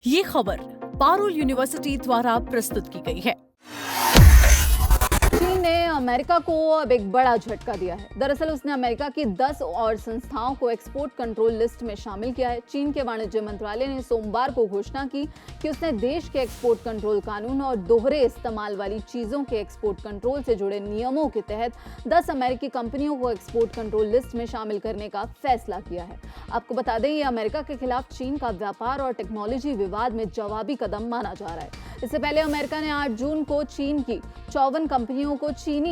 ये खबर पारुल यूनिवर्सिटी द्वारा प्रस्तुत की गई है। चीन ने अमेरिका को अब एक बड़ा झटका दिया है। दरअसल उसने अमेरिका की 10 और संस्थाओं को एक्सपोर्ट कंट्रोल लिस्ट में शामिल किया है। चीन के वाणिज्य मंत्रालय ने सोमवार को घोषणा की कि उसने देश के एक्सपोर्ट कंट्रोल कानून और दोहरे इस्तेमाल वाली चीजों के एक्सपोर्ट कंट्रोल से जुड़े नियमों के तहत 10 अमेरिकी कंपनियों को एक्सपोर्ट कंट्रोल लिस्ट में शामिल करने का फैसला किया है। आपको बता दें, ये अमेरिका के खिलाफ चीन का व्यापार और टेक्नोलॉजी विवाद में जवाबी कदम माना जा रहा है। इससे पहले अमेरिका ने 8 जून को चीन की 54 कंपनियों को चीनी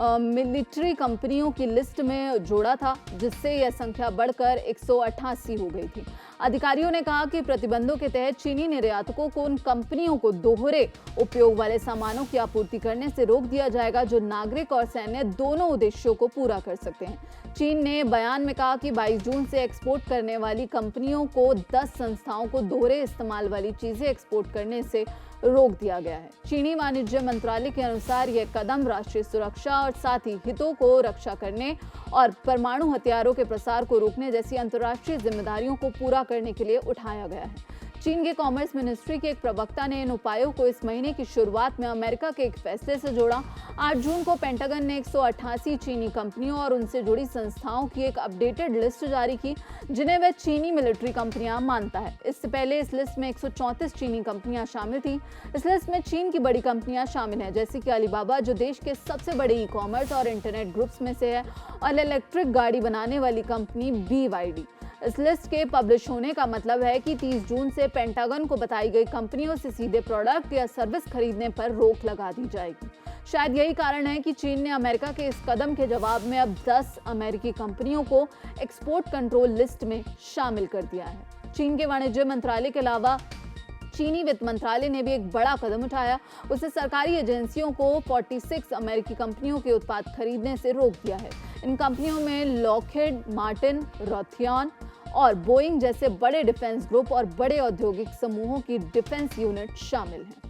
मिलिट्री कंपनियों की लिस्ट में जोड़ा था, जिससे यह संख्या बढ़कर 188 हो गई थी। अधिकारियों ने कहा कि प्रतिबंधों के तहत चीनी निर्यातकों को उन कंपनियों को दोहरे उपयोग वाले सामानों की आपूर्ति करने से रोक दिया जाएगा जो नागरिक और सैन्य दोनों उद्देश्यों को पूरा कर सकते हैं। चीन ने बयान में कहा कि 22 जून से एक्सपोर्ट करने वाली कंपनियों को 10 संस्थाओं को दोहरे इस्तेमाल वाली चीजें एक्सपोर्ट करने से रोक दिया गया है। चीनी वाणिज्य मंत्रालय के अनुसार यह कदम राष्ट्रीय सुरक्षा और साथ ही हितों को रक्षा करने और परमाणु हथियारों के प्रसार को रोकने जैसी अंतर्राष्ट्रीय जिम्मेदारियों को पूरा करने के लिए उठाया गया है। चीन के कॉमर्स मिनिस्ट्री के एक प्रवक्ता ने इन उपायों को इस महीने की शुरुआत में अमेरिका के एक फैसले से जोड़ा। 8 जून को पेंटागन ने 188 चीनी कंपनियों और उनसे जुड़ी संस्थाओं की एक अपडेटेड लिस्ट जारी की, जिन्हें वह चीनी मिलिट्री कंपनियां मानता है। इससे पहले इस लिस्ट में 134 चीनी कंपनियां शामिल थी। इस लिस्ट में चीन की बड़ी कंपनियां शामिल हैं, जैसे कि अलीबाबा, जो देश के सबसे बड़े ई-कॉमर्स और इंटरनेट ग्रुप्स में से है, और इलेक्ट्रिक गाड़ी बनाने वाली कंपनी BYD। इस लिस्ट के पब्लिश होने का मतलब है कि 30 जून से पेंटागन को बताई गई कंपनियों से सीधे प्रोडक्ट या सर्विस खरीदने पर रोक लगा दी जाएगी। शायद यही कारण है कि चीन ने अमेरिका के इस कदम के जवाब में अब 10 अमेरिकी कंपनियों को एक्सपोर्ट कंट्रोल लिस्ट में शामिल कर दिया है। चीन के वाणिज्य मंत्रालय के अलावा चीनी वित्त मंत्रालय ने भी एक बड़ा कदम उठाया। उसने सरकारी एजेंसियों को 46 अमेरिकी कंपनियों के उत्पाद खरीदने से रोक दिया है। इन कंपनियों में लॉकहीड मार्टिन, रॉथियन और बोइंग जैसे बड़े डिफेंस ग्रुप और बड़े औद्योगिक समूहों की डिफेंस यूनिट शामिल हैं।